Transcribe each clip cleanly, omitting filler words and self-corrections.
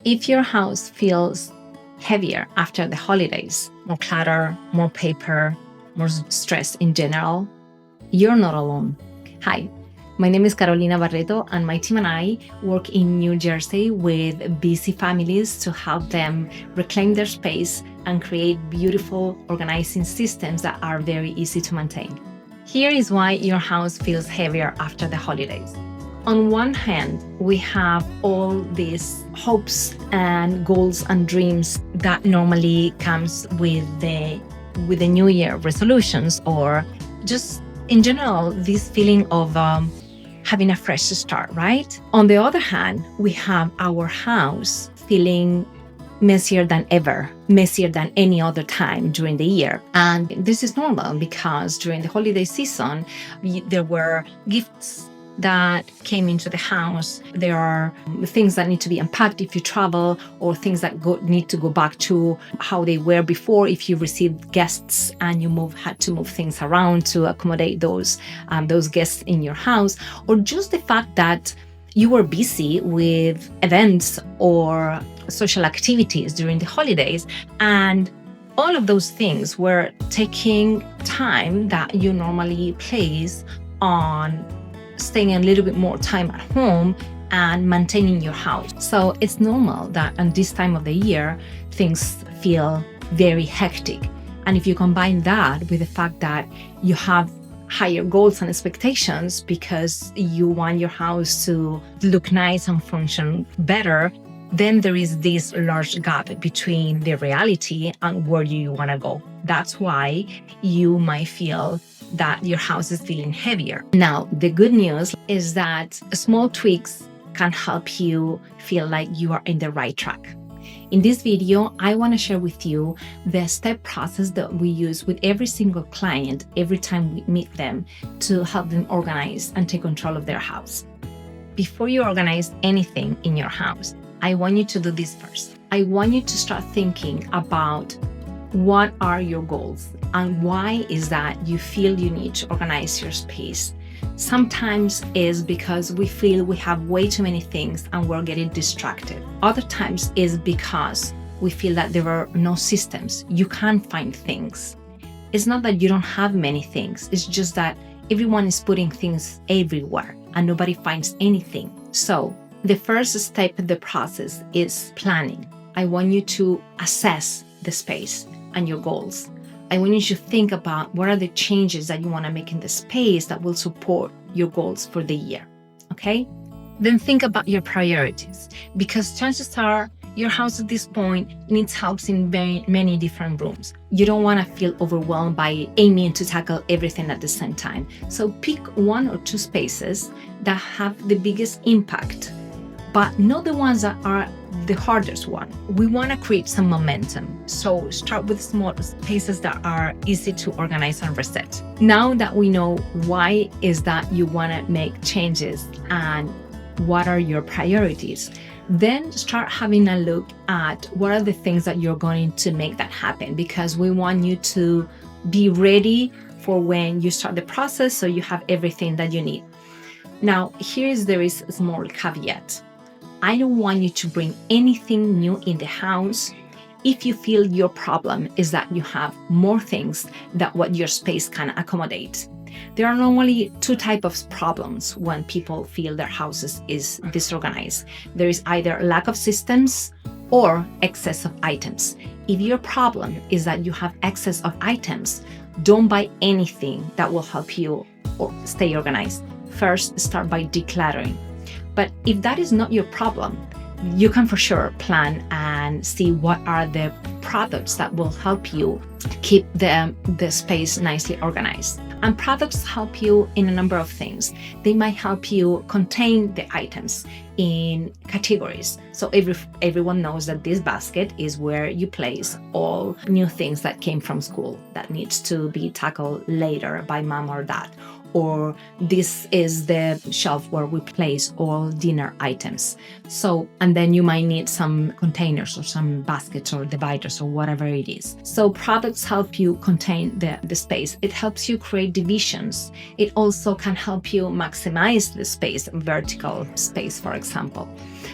If your house feels heavier after the holidays, more clutter, more paper, more stress in general, you're not alone. Hi, my name is Carolina Barreto, and my team and I work in New Jersey with busy families to help them reclaim their space and create beautiful organizing systems that are very easy to maintain. Here is why your house feels heavier after the holidays. On one hand, we have all these hopes and goals and dreams that normally comes with the New Year resolutions, or just in general, this feeling of having a fresh start, right? On the other hand, we have our house feeling messier than ever, messier than any other time during the year. And this is normal because during the holiday season, there were gifts that came into the house. There are things that need to be unpacked if you travel, or things that need to go back to how they were before if you received guests and you had to move things around to accommodate those guests in your house, or just the fact that you were busy with events or social activities during the holidays, and all of those things were taking time that you normally place on staying a little bit more time at home and maintaining your house. So it's normal that at this time of the year, things feel very hectic. And if you combine that with the fact that you have higher goals and expectations because you want your house to look nice and function better, then there is this large gap between the reality and where you want to go. That's why you might feel that your house is feeling heavier. Now, the good news is that small tweaks can help you feel like you are in the right track. In this video, I want to share with you the step process that we use with every single client every time we meet them to help them organize and take control of their house. Before you organize anything in your house, I want you to do this first. I want you to start thinking about what are your goals and why is that you feel you need to organize your space. Sometimes is because we feel we have way too many things and we're getting distracted. Other times is because we feel that there are no systems. You can't find things. It's not that you don't have many things. It's just that everyone is putting things everywhere and nobody finds anything. So the first step in the process is planning. I want you to assess the space and your goals. I want you to think about what are the changes that you want to make in the space that will support your goals for the year, okay? Then think about your priorities, because chances are your house at this point needs help in very many different rooms. You don't want to feel overwhelmed by aiming to tackle everything at the same time. So pick one or two spaces that have the biggest impact, but not the ones that are the hardest one. We want to create some momentum. So start with small spaces that are easy to organize and reset. Now that we know why is that you want to make changes and what are your priorities, then start having a look at what are the things that you're going to make that happen, because we want you to be ready for when you start the process so you have everything that you need. Now, there is a small caveat. I don't want you to bring anything new in the house if you feel your problem is that you have more things than what your space can accommodate. There are normally two types of problems when people feel their houses is disorganized. There is either lack of systems or excess of items. If your problem is that you have excess of items, don't buy anything that will help you or stay organized. First, start by decluttering. But if that is not your problem, you can for sure plan and see what are the products that will help you keep the space nicely organized. And products help you in a number of things. They might help you contain the items in categories. So everyone knows that this basket is where you place all new things that came from school that needs to be tackled later by mom or dad. or this is the shelf where we place all dinner items. So, and then you might need some containers or some baskets or dividers or whatever it is. So products help you contain the space. It helps you create divisions. It also can help you maximize the space, vertical space, for example.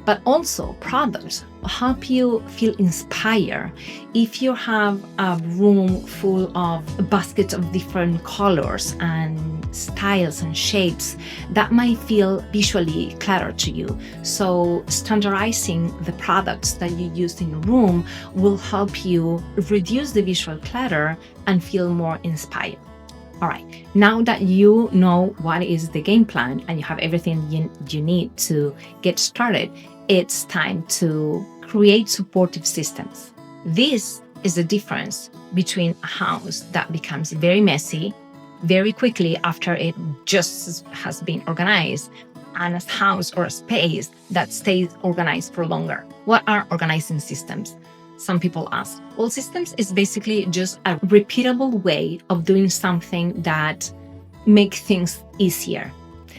But also products help you feel inspired. If you have a room full of baskets of different colors and styles and shapes, that might feel visually cluttered to you. So standardizing the products that you use in a room will help you reduce the visual clutter and feel more inspired. All right, now that you know what is the game plan and you have everything you need to get started, it's time to create supportive systems. This is the difference between a house that becomes very messy very quickly after it just has been organized and a house or a space that stays organized for longer. What are organizing systems? Some people ask. Well, systems is basically just a repeatable way of doing something that makes things easier.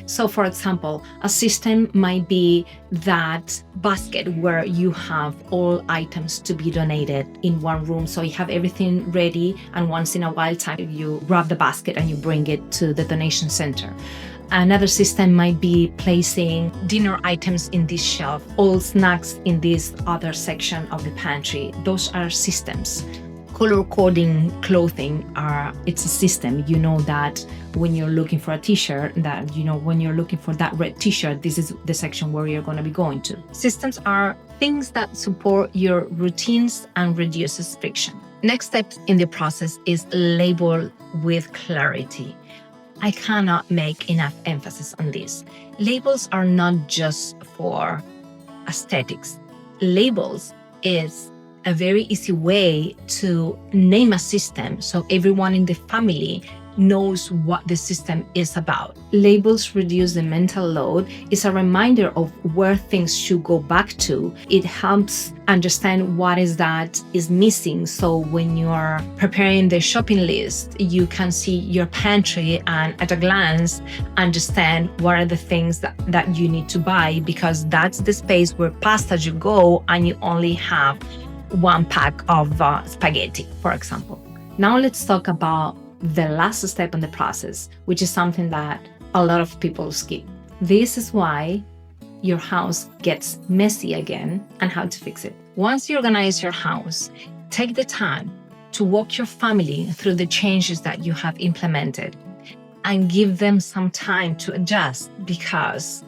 So for example, a system might be that basket where you have all items to be donated in one room. So you have everything ready, and once in a while time you grab the basket and you bring it to the donation center. Another system might be placing dinner items in this shelf, all snacks in this other section of the pantry. Those are systems. Color coding clothing it's a system. You know that when you're looking for a t-shirt, that you know when you're looking for that red t-shirt, this is the section where you're going to be going to. Systems are things that support your routines and reduces friction. Next step in the process is label with clarity. I cannot make enough emphasis on this. Labels are not just for aesthetics. Labels is a very easy way to name a system so everyone in the family knows what the system is about. Labels reduce the mental load. It's a reminder of where things should go back to. It helps understand what is that is missing. So when you are preparing the shopping list, you can see your pantry and at a glance understand what are the things that you need to buy, because that's the space where pasta you go and you only have one pack of spaghetti, for example. Now let's talk about the last step in the process, which is something that a lot of people skip. This is why your house gets messy again and how to fix it. Once you organize your house, take the time to walk your family through the changes that you have implemented and give them some time to adjust, because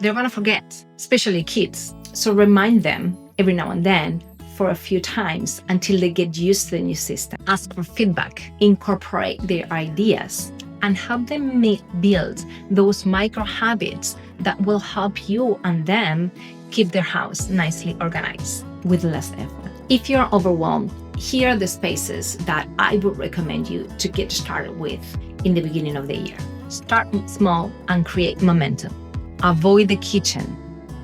they're going to forget, especially kids. So remind them every now and then for a few times until they get used to the new system. Ask for feedback, incorporate their ideas, and help them build those micro habits that will help you and them keep their house nicely organized with less effort. If you're overwhelmed, here are the spaces that I would recommend you to get started with in the beginning of the year. Start small and create momentum. Avoid the kitchen,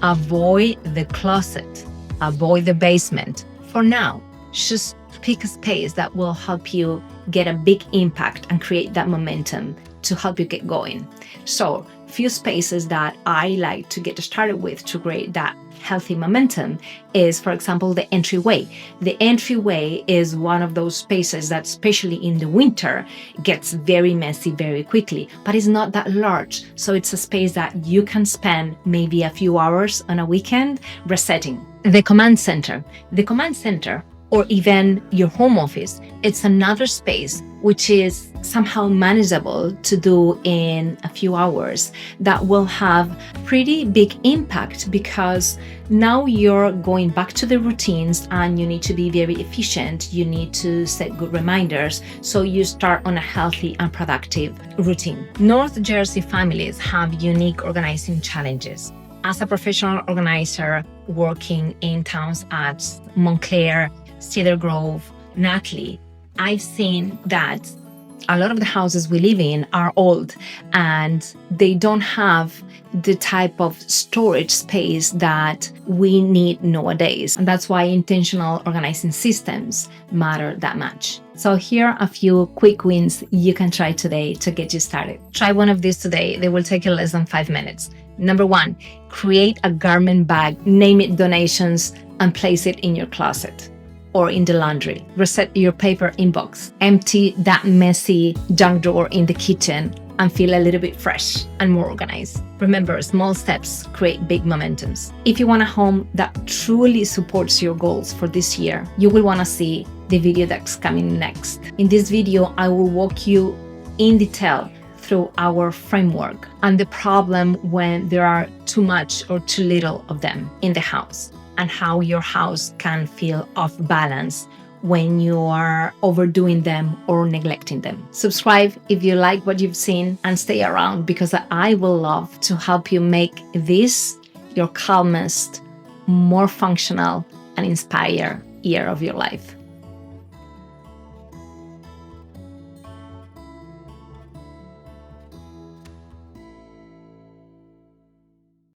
avoid the closet, avoid the basement. For now, just pick a space that will help you get a big impact and create that momentum to help you get going. So, few spaces that I like to get started with to create that healthy momentum is, for example, the entryway. The entryway is one of those spaces that, especially in the winter, gets very messy very quickly, but it's not that large. So it's a space that you can spend maybe a few hours on a weekend resetting. The command center. The command center, or even your home office, it's another space which is somehow manageable to do in a few hours that will have pretty big impact, because now you're going back to the routines and you need to be very efficient. You need to set good reminders so you start on a healthy and productive routine. North Jersey families have unique organizing challenges. As a professional organizer working in towns at Montclair, Cedar Grove, Nutley, I've seen that A lot of the houses we live in are old and they don't have the type of storage space that we need nowadays. And that's why intentional organizing systems matter that much. So here are a few quick wins you can try today to get you started. Try one of these today. They will take you less than 5 minutes. Number 1, create a garment bag, name it donations, and place it in your closet or in the laundry. Reset your paper inbox. Empty that messy junk drawer in the kitchen and feel a little bit fresh and more organized. Remember, small steps create big momentums. If you want a home that truly supports your goals for this year, you will want to see the video that's coming next. In this video, I will walk you in detail through our framework and the problem when there are too much or too little of them in the house, and how your house can feel off balance when you are overdoing them or neglecting them. Subscribe if you like what you've seen and stay around, because I will love to help you make this your calmest, more functional and inspired year of your life.